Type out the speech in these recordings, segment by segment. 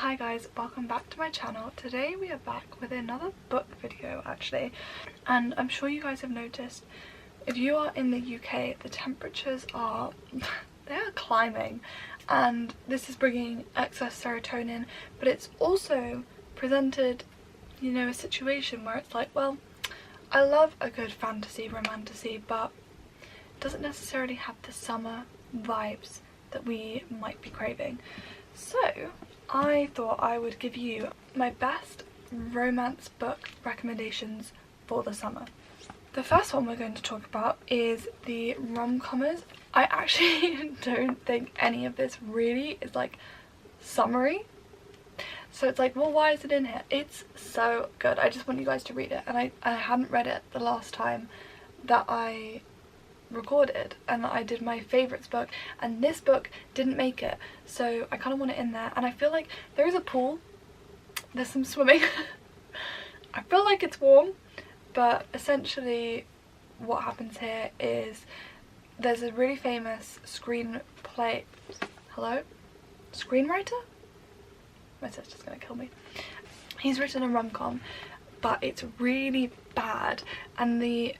Hi guys, welcome back to my channel. Today we are back with another book video actually, and I'm sure you guys have noticed if you are in the UK the temperatures are they are climbing, and this is bringing excess serotonin, but it's also presented, you know, a situation where it's like, well, I love a good fantasy romantasy, but it doesn't necessarily have the summer vibes that we might be craving. So I thought I would give you my best romance book recommendations for the summer. The first one we're going to talk about is the rom-commers. I actually don't think any of this really is like summery. So it's like, well, why is it in here? It's so good. I just want you guys to read it, and I hadn't read it the last time that I recorded and I did my favourites book, and this book didn't make it, so I kind of want it in there. And I feel like there is a pool, there's some swimming. I feel like it's warm, but essentially what happens here is there's a really famous screenwriter? My sister's gonna kill me. He's written a rom-com, but it's really bad, and the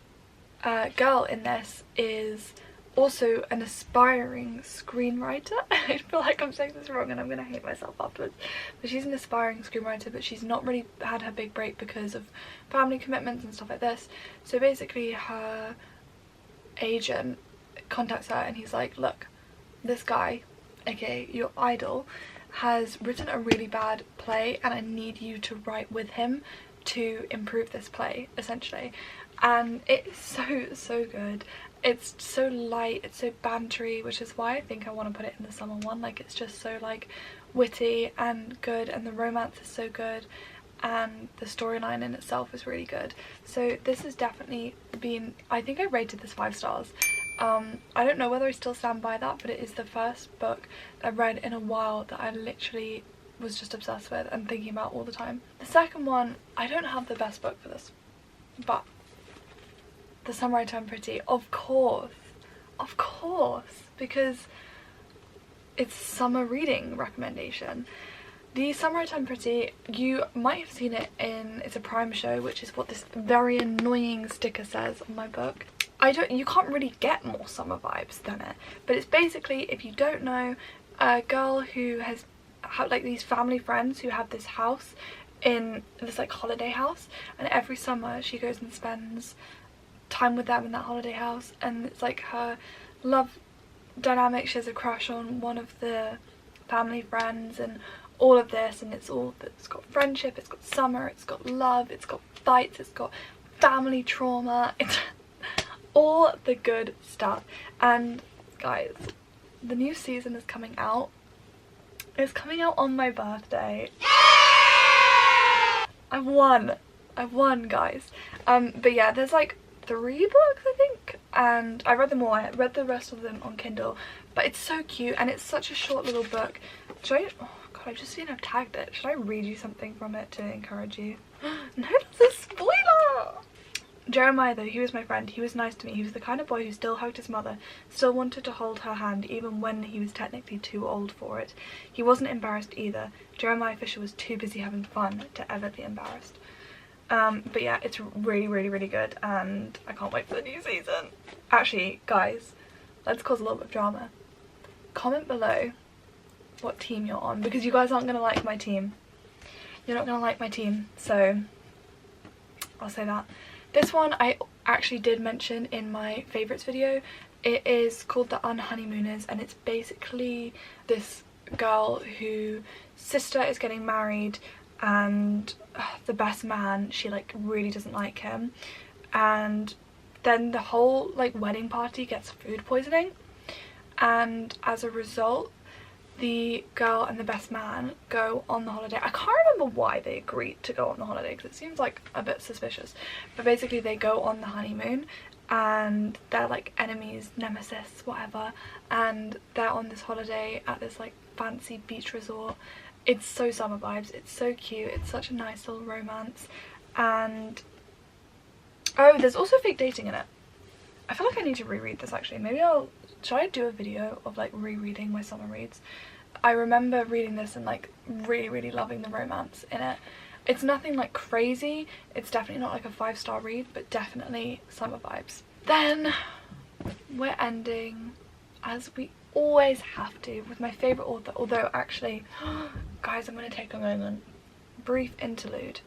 girl in this is also an aspiring screenwriter. I feel like I'm saying this wrong and I'm gonna hate myself afterwards, but she's an aspiring screenwriter, but she's not really had her big break because of family commitments and stuff like this. So basically her agent contacts her and he's like, look, this guy, aka your idol, has written a really bad play and I need you to write with him to improve this play, essentially. And it's so good. It's so light, it's so bantery, which is why I think I want to put it in the summer one. Like, it's just so like witty and good, and the romance is so good, and the storyline in itself is really good. So this has definitely been, I think I rated this 5 stars. I don't know whether I still stand by that, but it is the first book I've read in a while that I literally was just obsessed with and thinking about all the time. The second one, I don't have the best book for this, but The Summer I Turned Pretty, of course, because it's a summer reading recommendation. The Summer I Turned Pretty, you might have seen it in, it's a Prime show, which is what this very annoying sticker says on my book. You can't really get more summer vibes than it, but it's basically, if you don't know, a girl who has like these family friends who have this house in this like holiday house, and every summer she goes and spends time with them in that holiday house, and it's like her love dynamic. She has a crush on one of the family friends and all of this, and it's got friendship, it's got summer, it's got love, it's got fights, it's got family trauma, it's all the good stuff. And guys, the new season is coming out. It's coming out on my birthday. I've won guys. But yeah, there's like 3 books I think, and I read them all. I read the rest of them on Kindle, but it's so cute and it's such a short little book. Should I, oh god, I've just seen I've tagged it. Should I read you something from it to encourage you? No, that's a spoiler! Jeremiah though, he was my friend, he was nice to me, he was the kind of boy who still hugged his mother, still wanted to hold her hand even when he was technically too old for it. He wasn't embarrassed either. Jeremiah Fisher was too busy having fun to ever be embarrassed. But yeah, it's really good, and I can't wait for the new season. Actually guys, let's cause a little bit of drama. Comment below what team you're on, because you guys aren't gonna like my team. You're not gonna like my team, so I'll say that. This one I actually did mention in my favourites video. It is called The Unhoneymooners, and it's basically this girl whose sister is getting married, and the best man, she like really doesn't like him, and then the whole like wedding party gets food poisoning, and as a result the girl and the best man go on the holiday. I can't remember why they agreed to go on the holiday because it seems like a bit suspicious, but basically they go on the honeymoon and they're like enemies, nemesis, whatever, and they're on this holiday at this like fancy beach resort. It's so summer vibes, it's so cute, it's such a nice little romance. And oh, there's also fake dating in it. I feel like I need to reread this actually. Maybe should I do a video of like rereading my summer reads? I remember reading this and like really loving the romance in it. It's nothing like crazy, it's definitely not like a 5-star read, but definitely summer vibes. Then we're ending, as we always have to, with my favourite author, although actually, guys, I'm going to take a moment, brief interlude,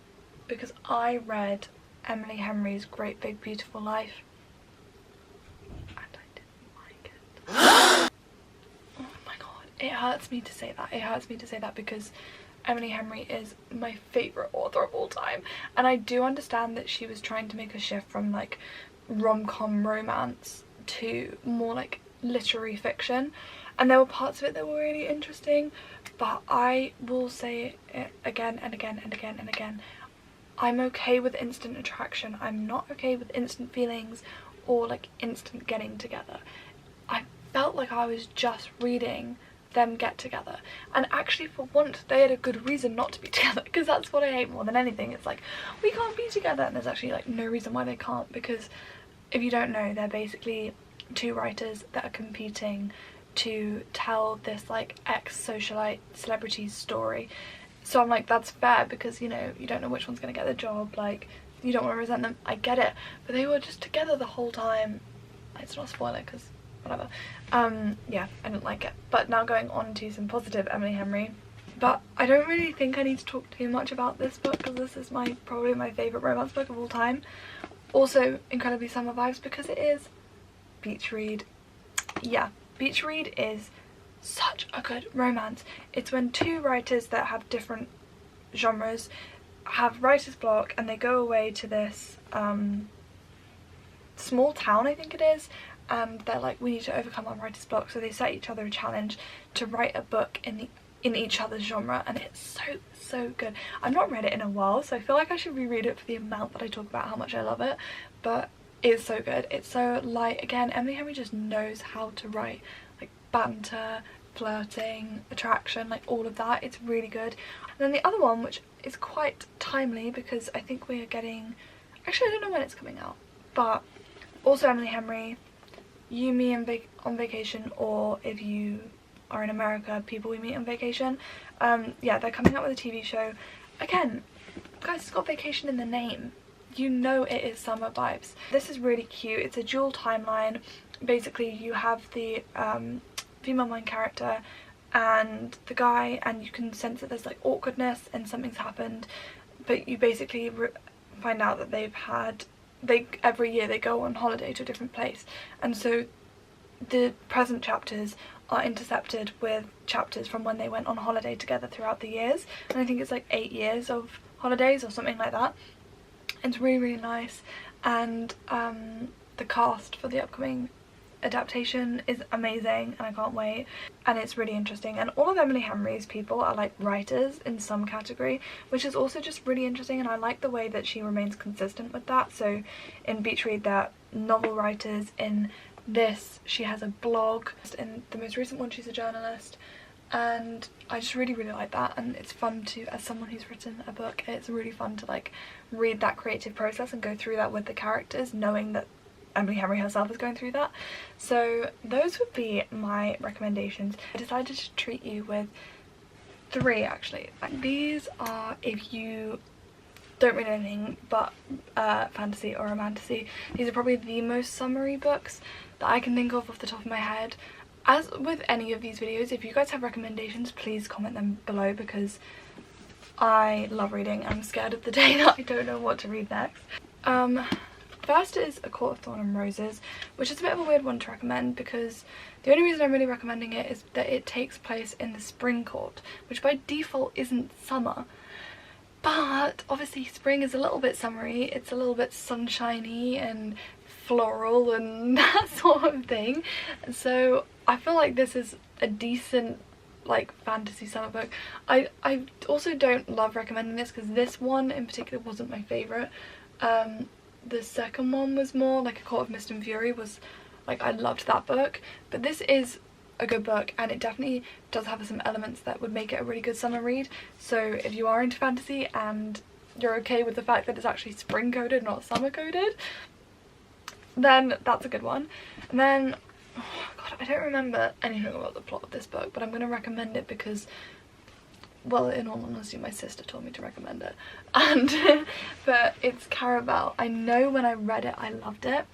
because I read Emily Henry's Great Big Beautiful Life and I didn't like it. Oh my god, it hurts me to say that. It hurts me to say that because Emily Henry is my favourite author of all time, and I do understand that she was trying to make a shift from like rom-com romance to more like literary fiction, and there were parts of it that were really interesting, but I will say it again and again and again and again, I'm okay with instant attraction. I'm not okay with instant feelings or like instant getting together. I felt like I was just reading them get together, and actually for once they had a good reason not to be together, because that's what I hate more than anything. It's like, we can't be together, and there's actually like no reason why they can't, because if you don't know, they're basically two writers that are competing to tell this like ex-socialite celebrity's story. So I'm like, that's fair, because you know, you don't know which one's gonna get the job, like you don't want to resent them, I get it, but they were just together the whole time. It's not a spoiler because whatever. Yeah, I didn't like it. But now going on to some positive Emily Henry. But I don't really think I need to talk too much about this book, because this is probably my favourite romance book of all time. Also incredibly summer vibes because it is beach read. Yeah, beach read is such a good romance. It's when two writers that have different genres have writer's block, and they go away to this small town, I think it is, and they're like, we need to overcome our writer's block, so they set each other a challenge to write a book in each other's genre, and it's so good. I've not read it in a while, so I feel like I should reread it for the amount that I talk about how much I love it, but it's so good. It's so light. Again, Emily Henry just knows how to write like banter, flirting, attraction, like all of that. It's really good. And then the other one, which is quite timely because I think we are getting, actually I don't know when it's coming out, but also Emily Henry, You Me on Vacation, or if you are in America, People We Meet on Vacation. Yeah, they're coming out with a TV show. Again, guys, it's got vacation in the name. You know it is summer vibes. This is really cute. It's a dual timeline. Basically, you have the female main character and the guy, and you can sense that there's like awkwardness and something's happened, but you basically find out that every year they go on holiday to a different place, and so the present chapters are intercepted with chapters from when they went on holiday together throughout the years, and I think it's like 8 years of holidays or something like that. It's really nice, and the cast for the upcoming adaptation is amazing, and I can't wait, and it's really interesting. And all of Emily Henry's people are like writers in some category, which is also just really interesting, and I like the way that she remains consistent with that. So in Beach Read, they're novel writers. In this, she has a blog. In the most recent one, she's a journalist, and I just really like that, and it's fun to, as someone who's written a book, it's really fun to like read that creative process and go through that with the characters, knowing that Emily Henry herself is going through that. So those would be my recommendations. I decided to treat you with 3 actually. These are, if you don't read anything but fantasy or romantasy, these are probably the most summery books that I can think of off the top of my head. As with any of these videos, if you guys have recommendations, please comment them below, because I love reading. I'm scared of the day that I don't know what to read next. First is A Court of Thorn and Roses, which is a bit of a weird one to recommend, because the only reason I'm really recommending it is that it takes place in the spring court, which by default isn't summer. But obviously spring is a little bit summery, it's a little bit sunshiny and floral and that sort of thing. So I feel like this is a decent like fantasy summer book. I also don't love recommending this because this one in particular wasn't my favourite. The second one was more like A Court of Mist and Fury, was like, I loved that book, but this is a good book, and it definitely does have some elements that would make it a really good summer read. So if you are into fantasy and you're okay with the fact that it's actually spring coded, not summer coded, then that's a good one. And then oh god, I don't remember anything about the plot of this book, but I'm going to recommend it because, well, in all honesty, my sister told me to recommend it. And but it's Caraval. I know when I read it I loved it,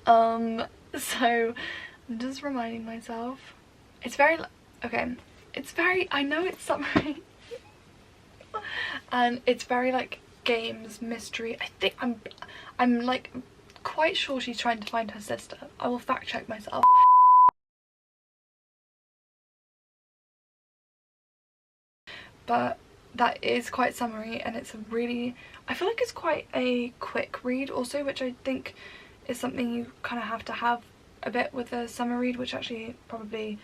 so I'm just reminding myself. It's very, okay, it's very, I know it's summery and it's very like games, mystery. I think I'm like quite sure she's trying to find her sister. I will fact check myself. But that is quite summery, and it's a really, I feel like it's quite a quick read also, which I think is something you kind of have a bit with a summer read, which actually probably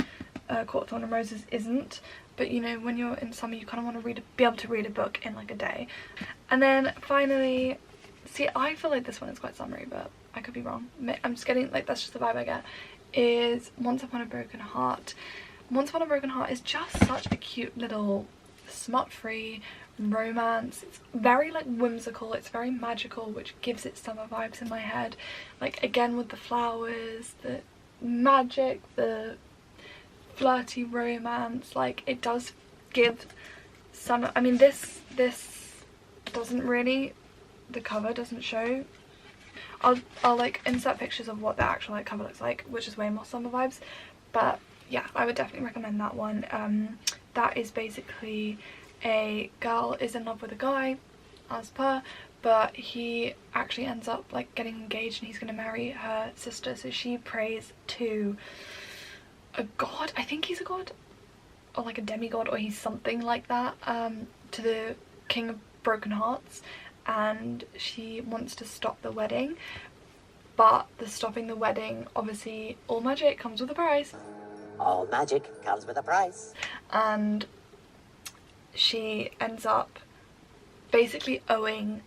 Court of Thorn and Roses isn't. But you know, when you're in summer you kind of want to be able to read a book in like a day. And then finally, see, I feel like this one is quite summery, but I could be wrong. I'm just getting, like, that's just the vibe I get, is Once Upon a Broken Heart. Once Upon a Broken Heart is just such a cute little smut-free romance. It's very like whimsical, it's very magical, which gives it summer vibes in my head. Like, again, with the flowers, the magic, the flirty romance, like it does give summer. I mean, this doesn't really, the cover doesn't show. I'll like insert pictures of what the actual like cover looks like, which is way more summer vibes. But yeah, I would definitely recommend that one. That is basically a girl is in love with a guy, as per, but he actually ends up like getting engaged and he's going to marry her sister. So she prays to a god, I think he's a god, or like a demigod, or he's something like that, to the King of Broken Hearts, and she wants to stop the wedding. But the stopping the wedding, obviously all magic comes with a price. All magic comes with a price. And she ends up basically owing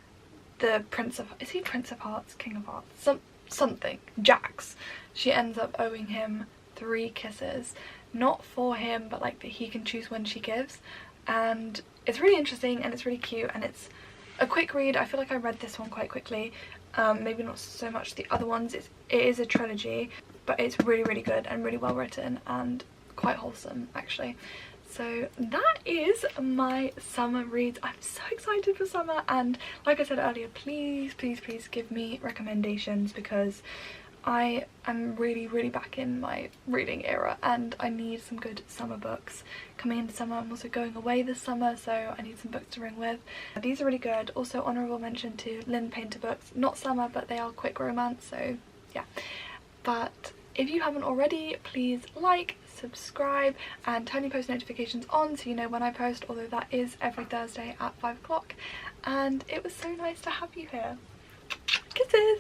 the Prince of, is he Prince of Hearts, King of Hearts, something, Jax. She ends up owing him 3 kisses, not for him, but like that he can choose when she gives. And it's really interesting and it's really cute, and it's a quick read. I feel like I read this one quite quickly, maybe not so much the other ones. It is a trilogy, but it's really, really good and really well written and quite wholesome actually. So that is my summer reads. I'm so excited for summer, and like I said earlier, please give me recommendations, because I am really back in my reading era and I need some good summer books coming into summer. I'm also going away this summer, so I need some books to bring with. These are really good. Also honourable mention to Lynn Painter books, not summer, but they are quick romance, so yeah. But if you haven't already, please like, subscribe and turn your post notifications on so you know when I post, although that is every Thursday at 5 o'clock. And it was so nice to have you here. Kisses!